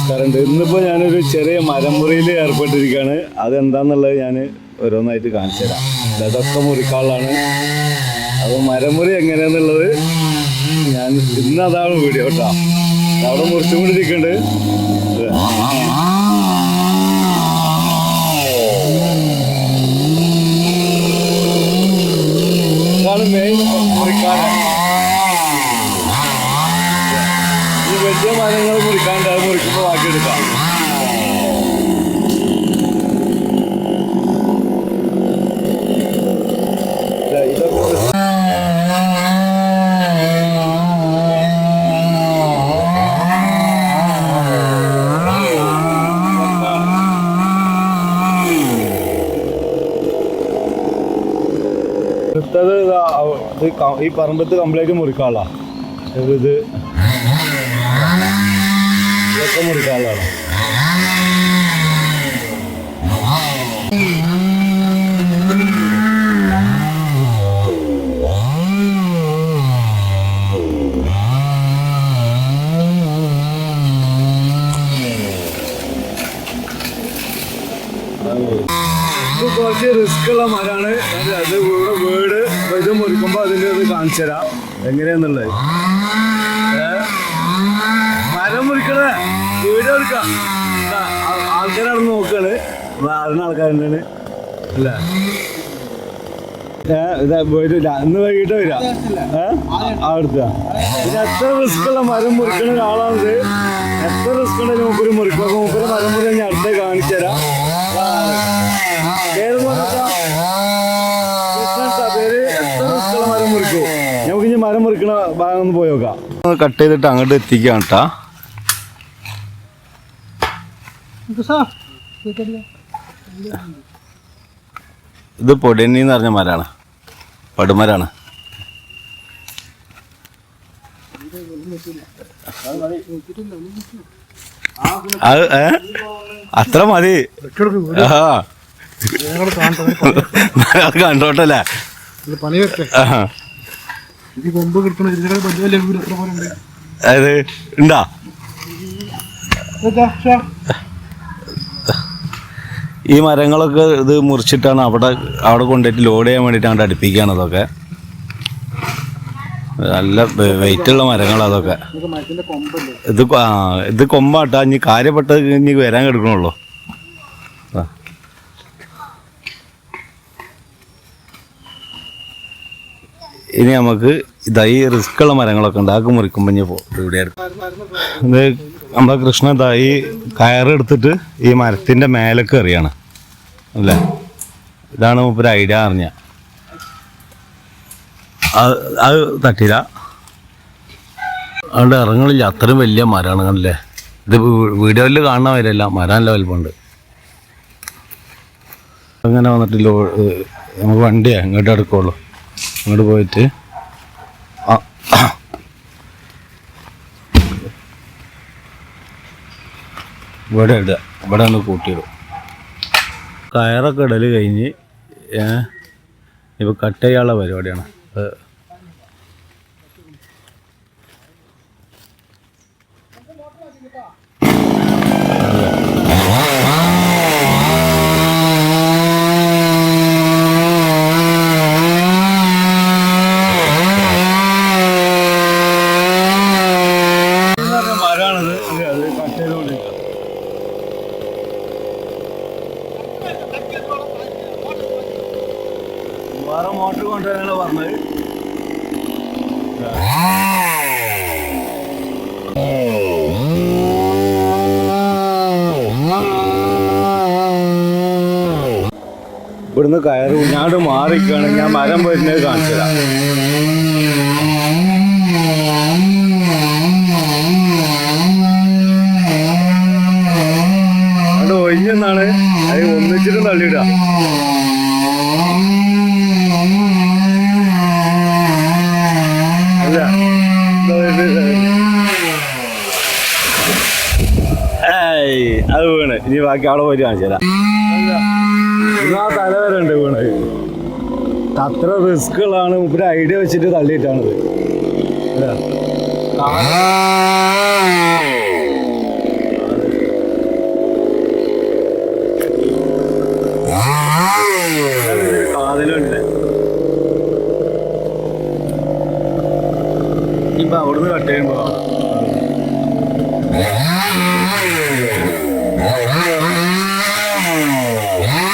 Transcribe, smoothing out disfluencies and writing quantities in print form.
നമസ്കാരമുണ്ട്. ഇന്നിപ്പോൾ ഞാനൊരു ചെറിയ മരമുറിയിൽ ഏർപ്പെട്ടിരിക്കുകയാണ്. അതെന്താണെന്നുള്ളത് ഞാൻ ഓരോന്നായിട്ട് കാണിച്ചു തരാം. ഇതൊക്കെ മുറിക്കാളാണ്. അപ്പോൾ മരമുറി എങ്ങനെയാണെന്നുള്ളത് ഞാൻ ഇന്ന് അതാണ് വീഡിയോ കേട്ടോ. അവിടെ മുറിച്ചുകൊണ്ടിരിക്കുന്നുണ്ട്. ഇതാണ് മെയിൻ മുറിക്കാരൻ. ഈ വലിയ മരങ്ങൾ മുറിക്കാണ്ട് അത് മുറിക്കുമ്പോൾ ബാക്കിയെടുക്കാം. ഈ പറമ്പത്ത് കംപ്ലീറ്റ് മുറിക്കാളാ. ഇതൊക്കെ മുറിക്കാളാണ്. ഇത് കുറച്ച് റിസ്ക് ഉള്ള മരമാണ്. അത് ഇവിടെ വീട് ഇത് മുറിക്കുമ്പോൾ അതിൻ്റെ ഇത് കാണിച്ചു തരാം എങ്ങനെയാന്നുള്ളത്. മരം മുറിക്കണേ വീട് എടുക്കാം. ആൾക്കാരാണ് നോക്കാണ്. അറിഞ്ഞ ആൾക്കാരുണ്ടാണ് അല്ലേ. ഇന്ന് വൈകിട്ട് വരാം. അവിടുത്തെ ഇത് എത്ര റിസ്ക് ഉള്ള മരം മുറിക്കണ ഒരാളാണിത്. എത്ര റിസ്ക് ഉണ്ടെങ്കിൽ മൂപ്പര് മുറിക്കും. അപ്പൊ മൂപ്പര് മരം മുറി ഞാൻ അടുത്ത് കാണിച്ചു തരാം. പേര് എത്ര റിസ്ക് ഉള്ള മരം മുറിക്കും. നമുക്ക് ഇനി മരം മുറിക്കണ ഭാഗം ഒന്ന് പോയി നോക്കാം. കട്ട് ചെയ്തിട്ട് അങ്ങോട്ട് എത്തിക്കുകയാണ് കേട്ടാ. ഇത് പൊടിയണ്ണി എന്ന് പറഞ്ഞ മരമാണ്. പടുമരാണ്. അത് അത്ര മതി. കണ്ടോട്ടല്ലേ. അത് ഉണ്ടാ ഈ മരങ്ങളൊക്കെ ഇത് മുറിച്ചിട്ടാണ് അവിടെ കൊണ്ടുപോയിട്ട് ലോഡ് ചെയ്യാൻ വേണ്ടിയിട്ടാണ് അടുപ്പിക്കുകയാണ്. അതൊക്കെ നല്ല വെയിറ്റുള്ള മരങ്ങൾ. അതൊക്കെ ഇത് കൊമ്പാട്ടാ. ഇനി കാര്യപ്പെട്ട ഇനി വരാൻ കിടക്കണുള്ളൂ. ഇനി നമുക്ക് ഇതായി റിസ്ക്കുള്ള മരങ്ങളൊക്കെ ഉണ്ട്. അതൊക്കെ മുറിക്കുമ്പോൾ ഇനി ഇവിടെ ഇത് നമ്മളെ കൃഷ്ണ ഇതായി കയറെടുത്തിട്ട് ഈ മരത്തിൻ്റെ മേലേക്ക് എറിയാണ് അല്ലേ. ഇതാണ് ഒരു ഐഡിയ അറിഞ്ഞ. അത് തട്ടില്ല. അതുകൊണ്ട് ഇറങ്ങളില്ല. അത്രയും വലിയ മരമാണ് കണ്ടില്ലേ. ഇത് വീഡിയോയിൽ കാണുന്ന വരെയല്ല, മരം നല്ല വലുപ്പമുണ്ട്. അങ്ങനെ വന്നിട്ട് നമുക്ക് വണ്ടിയാണ് ഇങ്ങോട്ട് എടുക്കുള്ളൂ. ഇങ്ങോട്ട് പോയിട്ട് ഇവിടെ ഇടുക. ഇവിടെ ഒന്ന് കൂട്ടിയിടും. കയറൊക്കെ ഇടൽ കഴിഞ്ഞ് ഇപ്പോൾ കട്ട് ചെയ്യാനുള്ള പരിപാടിയാണ്. മരമാണത്. അത് കട്ട് ചെയ്തുകൊണ്ടിരിക്കുക. വേറെ മോട്ടർ കൊണ്ടുവരാനാണ് പറഞ്ഞത്. ഇവിടുന്ന് കയറി ഞാട് മാറിക്കാണ്. ഞാൻ മരം വരുന്നത് കാണിച്ചു തരാം. അത് ഒഴിഞ്ഞെന്നാണ്. അത് ഒന്നിച്ചിട്ട് തള്ളിയിടുക. അല്ല അത് വീണ്. ഇനി ബാക്കി അവിടെ പോയിട്ട് കാണിച്ചു തരാം. ആ തലവരെ ഉണ്ട് വീണ്. അത്ര റിസ്ക്കുകളാണ്. ഒരു ഐഡിയ വെച്ചിട്ട് തള്ളിയിട്ടാണത്. ഉണ്ടാവും.